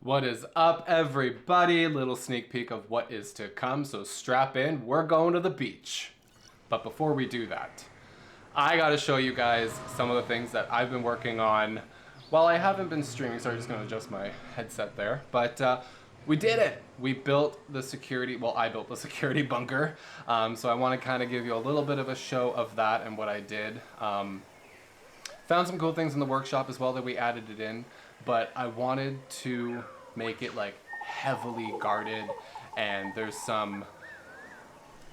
What is up, everybody? Little sneak peek of what is to come, so strap in. We're going to the beach. But before we do that, I gotta show you guys some of the things that I've been working on while I haven't been streaming. So I'm just gonna adjust my headset there. But we did it. We built the security, well, I built the security bunker. So I wanna kinda give you a little bit of a show of that and what I did. Found some cool things in the workshop as well that we added it in, but I wanted to make it like heavily guarded, and there's some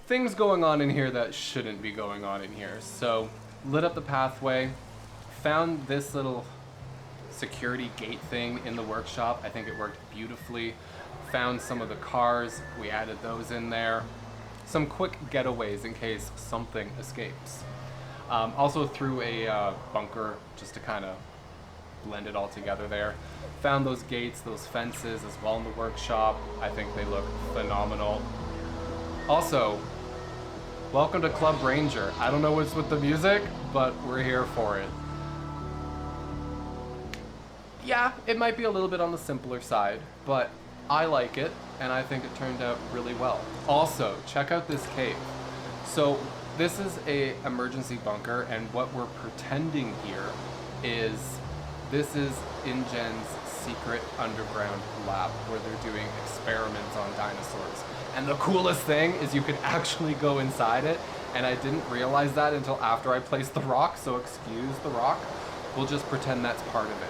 things going on in here that shouldn't be going on in here. So lit up the pathway, found this little security gate thing in the workshop. I think it worked beautifully. Found some of the cars, we added those in there. Some quick getaways in case something escapes. Also threw a bunker just to kind of blend it all together there. Found those gates, those fences as well in the workshop. I think they look phenomenal. Also, welcome to Club Ranger. I don't know what's with the music, but we're here for it. Yeah, it might be a little bit on the simpler side, but I like it, and I think it turned out really well. Also, check out this cave. So this is a emergency bunker, and what we're pretending here is this is InGen's secret underground lab where they're doing experiments on dinosaurs. And the coolest thing is you can actually go inside it, and I didn't realize that until after I placed the rock, so excuse the rock. We'll just pretend that's part of it.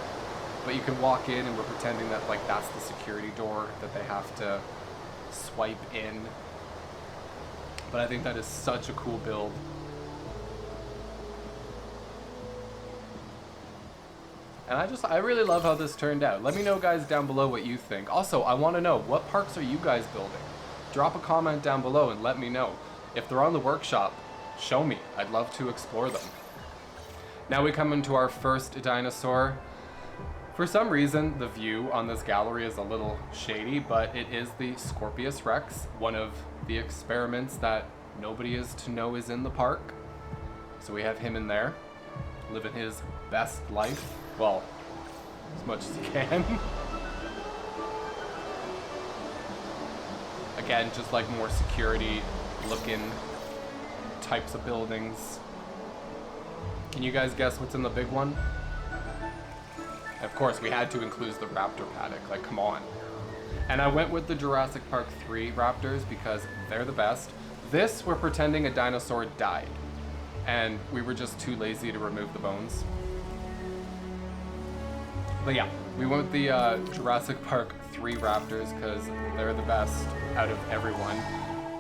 But you can walk in, and we're pretending that like that's the security door that they have to swipe in. But I think that is such a cool build. And I really love how this turned out. Let me know, guys, down below what you think. Also, I want to know, what parks are you guys building? Drop a comment down below and let me know. If they're on the workshop, show me. I'd love to explore them. Now we come into our first dinosaur. For some reason, the view on this gallery is a little shady, but it is the Scorpius Rex, one of the experiments that nobody is to know is in the park. So we have him in there, living his best life. Well, as much as he can. Again, just like more security looking types of buildings. Can you guys guess what's in the big one? Of course, we had to include the raptor paddock, like come on. And I went with the Jurassic Park 3 raptors because they're the best. This, we're pretending a dinosaur died, and we were just too lazy to remove the bones. But yeah, we went with the Jurassic Park 3 raptors because they're the best out of everyone.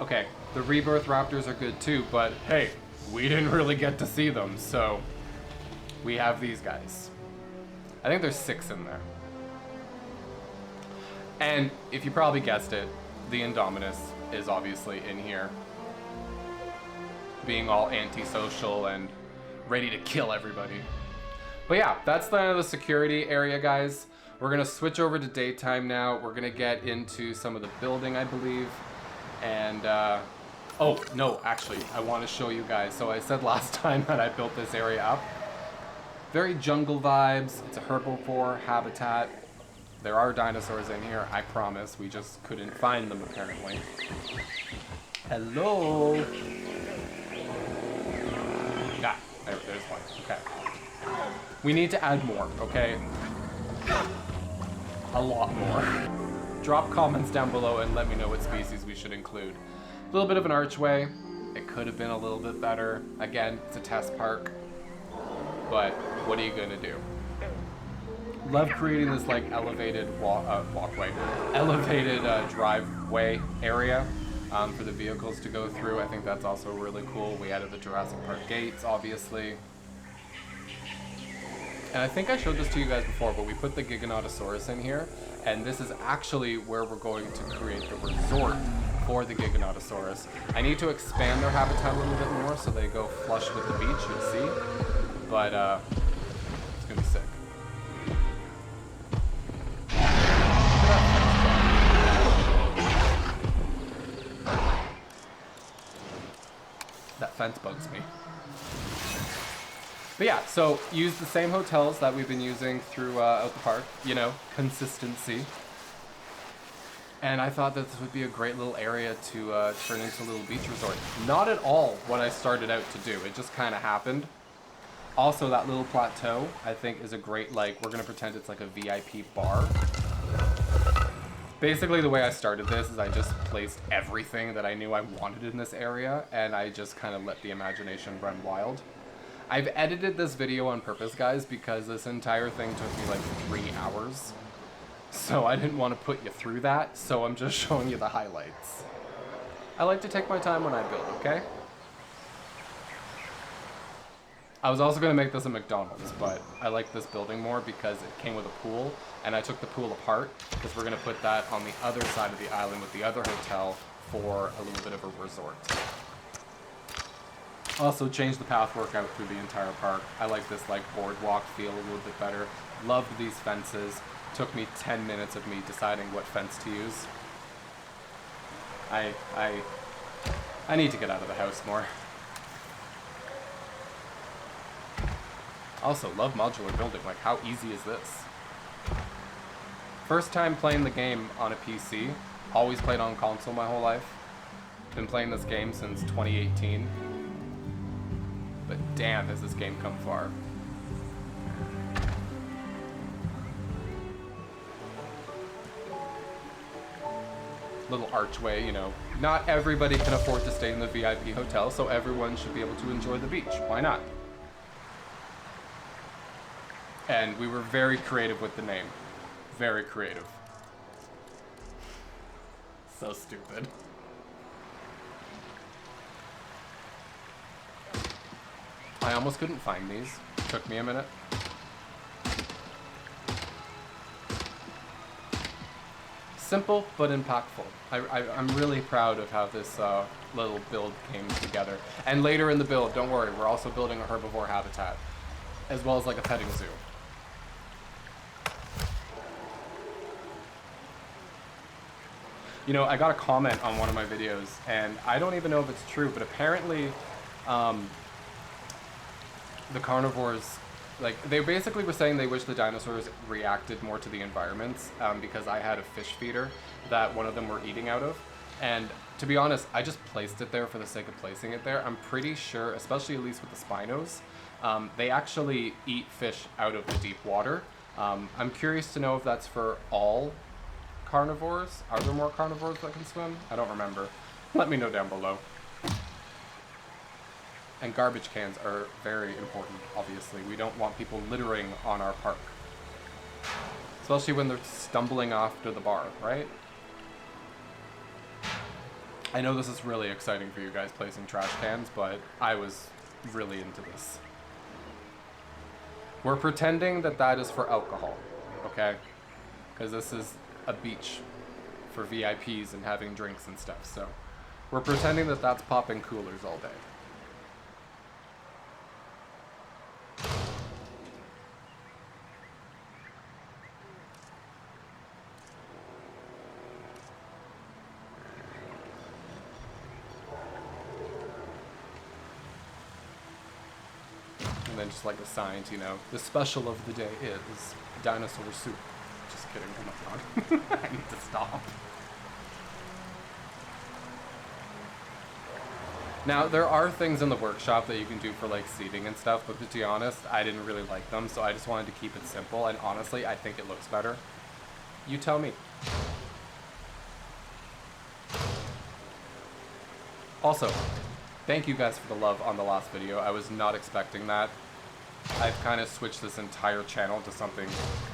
Okay, the Rebirth raptors are good too, but hey, we didn't really get to see them, so we have these guys. I think there's 6 in there. And if you probably guessed it, the Indominus is obviously in here, being all antisocial and ready to kill everybody. But yeah, that's the end of the security area, guys. We're gonna switch over to daytime now. We're gonna get into some of the building, I believe. And, oh, no, actually, I wanna show you guys. So I said last time that I built this area up. Very jungle vibes. It's a herbivore habitat. There are dinosaurs in here, I promise. We just couldn't find them, apparently. Hello. Yeah, there's one. Okay. We need to add more, okay? A lot more. Drop comments down below and let me know what species we should include. A little bit of an archway. It could have been a little bit better. Again, it's a test park. But what are you gonna do? Love creating this like elevated walkway, elevated driveway area for the vehicles to go through. I think that's also really cool. We added the Jurassic Park gates, obviously. And I think I showed this to you guys before, but we put the GIGANOTOSAURUS in here, and this is actually where we're going to create the resort for the GIGANOTOSAURUS. I need to expand their habitat a little bit more so they go flush with the beach, you'll see. But it's gonna be sick. That fence bugs me. But yeah, so use the same hotels that we've been using throughout the park, you know, consistency. And I thought that this would be a great little area to turn into a little beach resort. Not at all what I started out to do. It just kind of happened. Also, that little plateau, I think, is a great, like, we're going to pretend it's like a VIP bar. Basically, the way I started this is I just placed everything that I knew I wanted in this area, and I just kind of let the imagination run wild. I've edited this video on purpose, guys, because this entire thing took me like 3 hours. So I didn't want to put you through that, so I'm just showing you the highlights. I like to take my time when I build, okay? I was also going to make this a McDonald's, but I like this building more because it came with a pool, and I took the pool apart because we're going to put that on the other side of the island with the other hotel for a little bit of a resort. Also changed the pathwork out through the entire park. I like this like boardwalk feel a little bit better. Loved these fences. Took me 10 minutes of me deciding what fence to use. I need to get out of the house more. Also, love modular building. Like, how easy is this? First time playing the game on a PC. Always played on console my whole life. Been playing this game since 2018. But damn, has this game come far. Little archway, you know. Not everybody can afford to stay in the VIP hotel, so everyone should be able to enjoy the beach. Why not? And we were very creative with the name. Very creative. So stupid. I almost couldn't find these. Took me a minute. Simple but impactful. I'm really proud of how this little build came together. And later in the build, don't worry, we're also building a herbivore habitat, as well as like a petting zoo. You know, I got a comment on one of my videos, and I don't even know if it's true, but apparently the carnivores, like, they basically were saying they wish the dinosaurs reacted more to the environments because I had a fish feeder that one of them were eating out of. And to be honest, I just placed it there for the sake of placing it there. I'm pretty sure, especially at least with the spinos, they actually eat fish out of the deep water. I'm curious to know if that's for all carnivores. Are there more carnivores that can swim? I don't remember. Let me know down below. And garbage cans are very important, obviously. We don't want people littering on our park. Especially when they're stumbling off to the bar, right? I know this is really exciting for you guys placing trash cans, but I was really into this. We're pretending that that is for alcohol, okay? Because this is a beach for VIPs and having drinks and stuff, so we're pretending that that's popping coolers all day. And then just like the signs, you know, the special of the day is dinosaur soup. Just kidding, oh my god. I need to stop. Now, there are things in the workshop that you can do for like seating and stuff, but to be honest, I didn't really like them, so I just wanted to keep it simple, and honestly, I think it looks better. You tell me. Also, thank you guys for the love on the last video. I was not expecting that. I've kind of switched this entire channel to something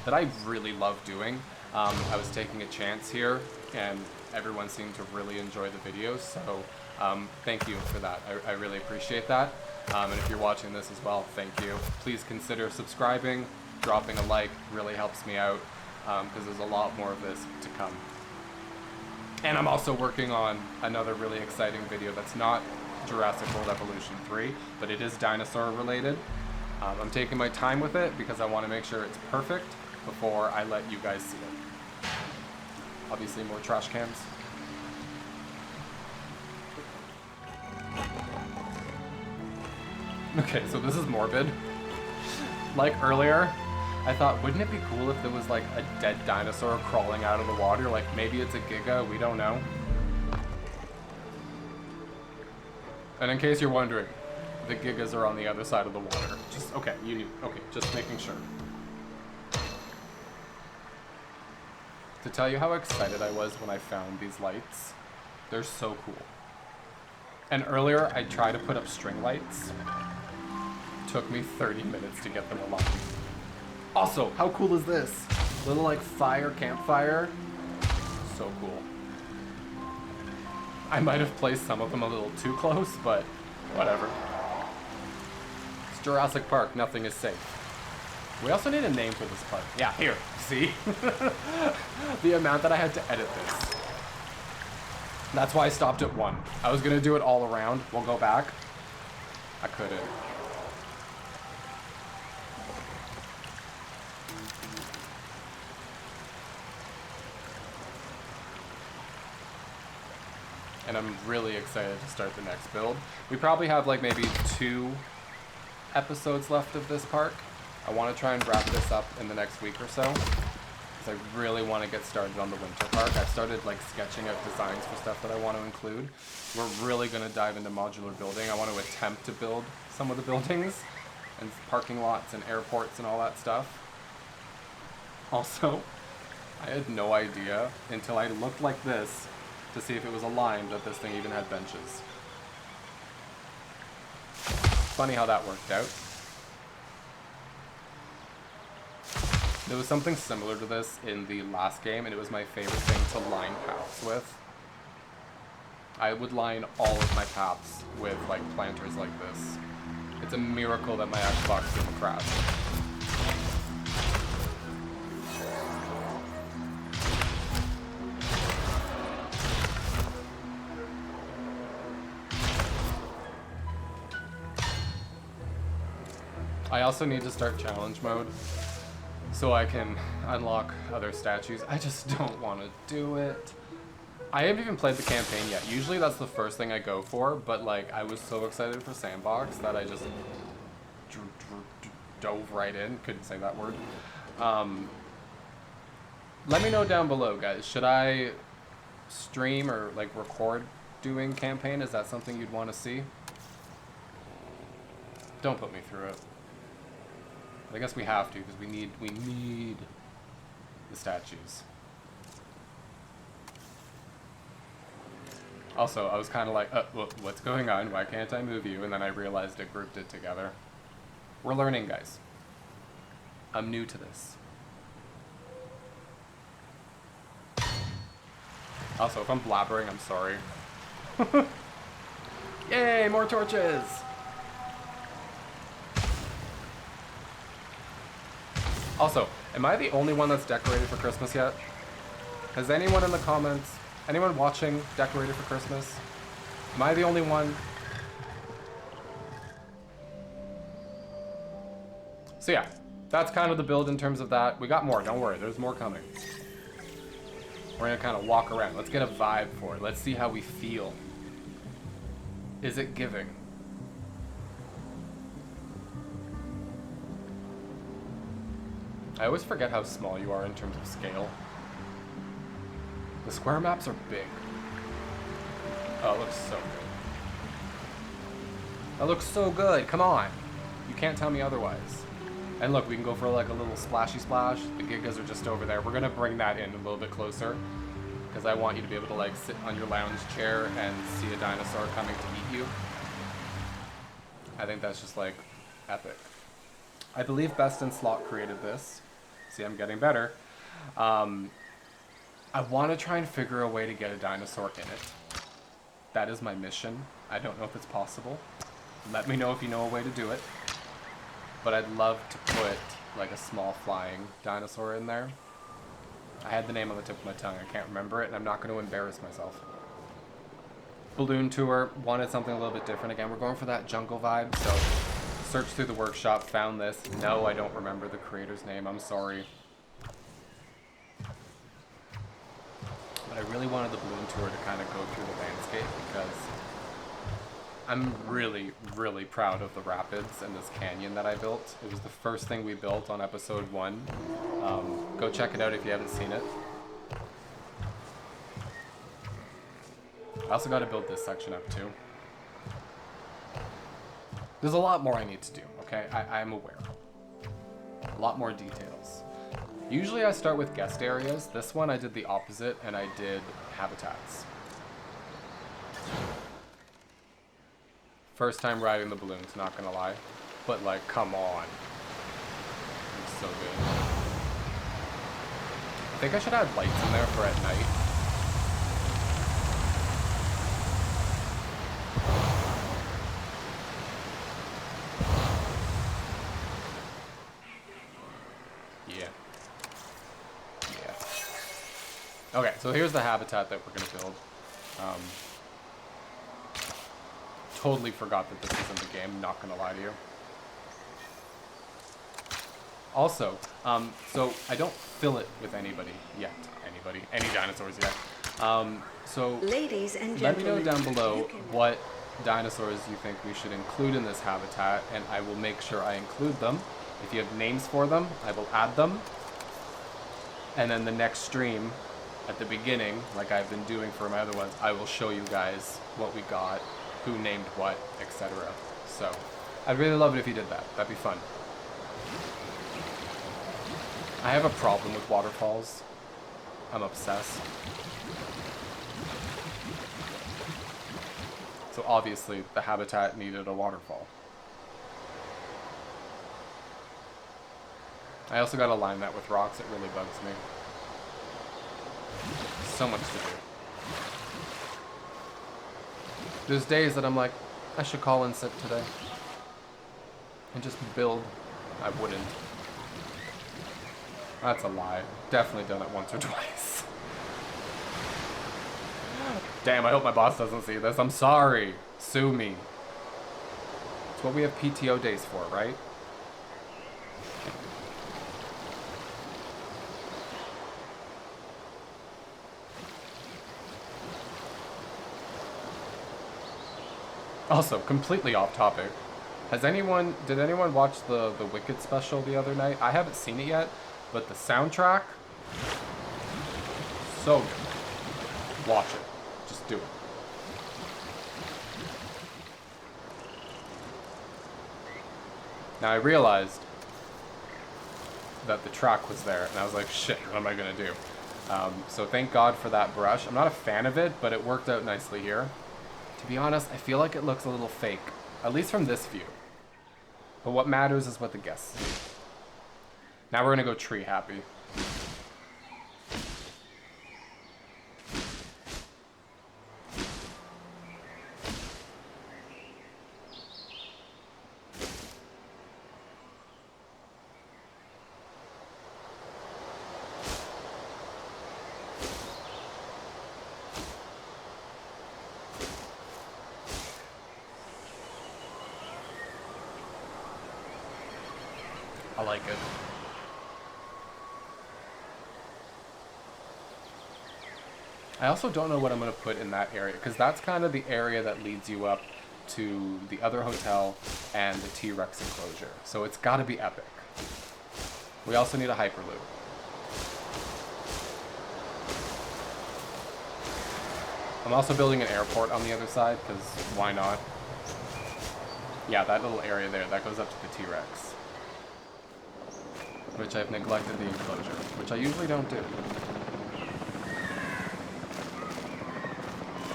that I really love doing. I was taking a chance here, and everyone seemed to really enjoy the videos, so thank you for that. I really appreciate that. And if you're watching this as well, thank you. Please consider subscribing, dropping a like, really helps me out, because there's a lot more of this to come. And I'm also working on another really exciting video that's not Jurassic World Evolution 3, but it is dinosaur related. I'm taking my time with it because I want to make sure it's perfect before I let you guys see it. Obviously, more trash cans. Okay, so this is morbid. Like earlier, I thought, wouldn't it be cool if there was like a dead dinosaur crawling out of the water? Like maybe it's a Giga, we don't know. And in case you're wondering, the Gigas are on the other side of the water. Just, okay, you knew. Okay, just making sure. To tell you how excited I was when I found these lights, they're so cool. And earlier, I tried to put up string lights. Took me 30 minutes to get them aligned. Also, how cool is this? Little like fire, campfire. So cool. I might have placed some of them a little too close, but whatever. It's Jurassic Park, nothing is safe. We also need a name for this park. Yeah, here, see? The amount that I had to edit this. That's why I stopped at 1. I was gonna do it all around. We'll go back. I couldn't. And I'm really excited to start the next build. We probably have like maybe 2 episodes left of this park. I want to try and wrap this up in the next week or so, because I really want to get started on the winter park. I've started like sketching out designs for stuff that I want to include. We're really going to dive into modular building. I want to attempt to build some of the buildings and parking lots and airports and all that stuff. Also, I had no idea until I looked like this to see if it was aligned that this thing even had benches. Funny how that worked out. There was something similar to this in the last game, and it was my favorite thing to line paths with. I would line all of my paths with like planters like this. It's a miracle that my Xbox didn't crash. I also need to start challenge mode so I can unlock other statues. I just don't want to do it. I haven't even played the campaign yet. Usually that's the first thing I go for, but like I was so excited for Sandbox that I just dove right in. Couldn't say that word. Let me know down below, guys. Should I stream or like record doing campaign? Is that something you'd want to see? Don't put me through it. I guess we have to, because we need the statues. Also, I was kind of like, what's going on? Why can't I move you? And then I realized it grouped it together. We're learning, guys. I'm new to this. Also, if I'm blabbering, I'm sorry. Yay, more torches! Also, am I the only one that's decorated for Christmas yet? Has anyone in the comments, anyone watching decorated for Christmas? Am I the only one? So yeah, that's kind of the build in terms of that. We got more, don't worry, there's more coming. We're gonna kind of walk around. Let's get a vibe for it. Let's see how we feel. Is it giving? I always forget how small you are in terms of scale. The square maps are big. Oh, it looks so good. That looks so good, come on. You can't tell me otherwise. And look, we can go for like a little splashy splash. The Gigas are just over there. We're gonna bring that in a little bit closer, because I want you to be able to like sit on your lounge chair and see a dinosaur coming to meet you. I think that's just like epic. I believe Best in Slot created this. See, I'm getting better. I want to try and figure a way to get a dinosaur in it. That is my mission. I don't know if it's possible. Let me know if you know a way to do it. But I'd love to put like a small flying dinosaur in there. I had the name on the tip of my tongue. I can't remember it, and I'm not going to embarrass myself. Balloon tour. Wanted something a little bit different. Again, we're going for that jungle vibe, so searched through the workshop, found this. No, I don't remember the creator's name. I'm sorry. But I really wanted the balloon tour to kind of go through the landscape, because I'm really, really proud of the rapids and this canyon that I built. It was the first thing we built on episode 1. Go check it out if you haven't seen it. I also got to build this section up too. There's a lot more I need to do, okay? I'm aware. A lot more details. Usually I start with guest areas. This one I did the opposite and I did habitats. First time riding the balloons, not gonna lie. But like, come on. It's so good. I think I should add lights in there for at night. Okay, so here's the habitat that we're going to build. Totally forgot that this is in the game, not going to lie to you. Also, so I don't fill it with anybody yet. Any dinosaurs yet. So ladies and let me gentlemen, know down below what dinosaurs you think we should include in this habitat, and I will make sure I include them. If you have names for them, I will add them. And then the next stream, at the beginning, like I've been doing for my other ones, I will show you guys what we got, who named what, etc. So, I'd really love it if you did that. That'd be fun. I have a problem with waterfalls. I'm obsessed. So obviously, the habitat needed a waterfall. I also gotta line that with rocks. It really bugs me. So much to do. There's days that I'm like, I should call in sick today. And just build. I wouldn't. That's a lie. Definitely done it once or twice. Damn, I hope my boss doesn't see this. I'm sorry. Sue me. It's what we have PTO days for, right? Also, completely off topic. Did anyone watch the Wicked special the other night? I haven't seen it yet, but the soundtrack, so good. Watch it. Just do it. Now I realized that the track was there, and I was like, shit, what am I gonna do? So thank God for that brush. I'm not a fan of it, but it worked out nicely here. To be honest, I feel like it looks a little fake, at least from this view. But what matters is what the guests see. Now we're gonna go tree happy. I like it. I also don't know what I'm going to put in that area, because that's kind of the area that leads you up to the other hotel and the T-Rex enclosure. So it's got to be epic. We also need a Hyperloop. I'm also building an airport on the other side, because why not? Yeah, that little area there, that goes up to the T-Rex. Which I've neglected the enclosure, which I usually don't do.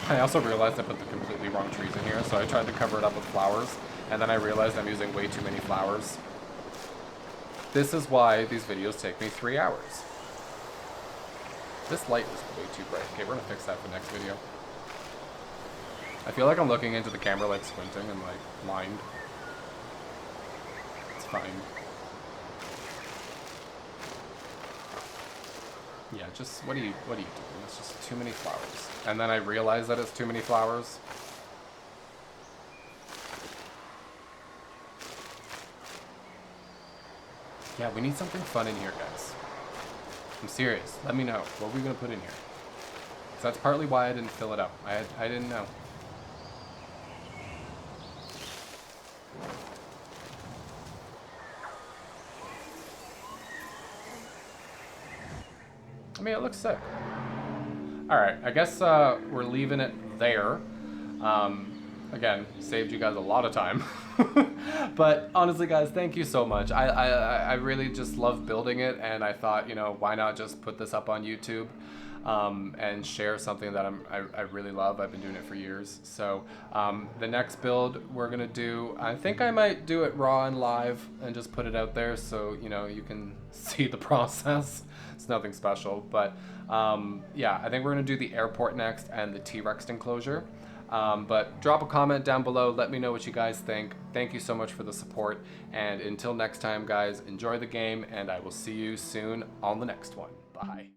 I also realized I put the completely wrong trees in here, so I tried to cover it up with flowers, and then I realized I'm using way too many flowers. This is why these videos take me 3 hours. This light is way too bright. Okay, we're gonna fix that for next video. I feel like I'm looking into the camera like squinting and like blind. It's fine. Yeah, just, what are you doing? It's just too many flowers. And then I realize that it's too many flowers. Yeah, we need something fun in here, guys. I'm serious. Let me know. What are we going to put in here? Because that's partly why I didn't fill it up. I didn't know. I mean, it looks sick. All right, I guess we're leaving it there. Again, saved you guys a lot of time. But honestly, guys, thank you so much. I really just love building it, and I thought, you know, why not just put this up on YouTube and share something that I really love. I've been doing it for years. So the next build we're gonna do, I think I might do it raw and live and just put it out there so, you know, you can see the process. It's nothing special, but yeah, I think we're gonna do the airport next and the T-Rex enclosure. But drop a comment down below, let me know what you guys think. Thank you so much for the support, and until next time, guys, enjoy the game, and I will see you soon on the next one. Bye.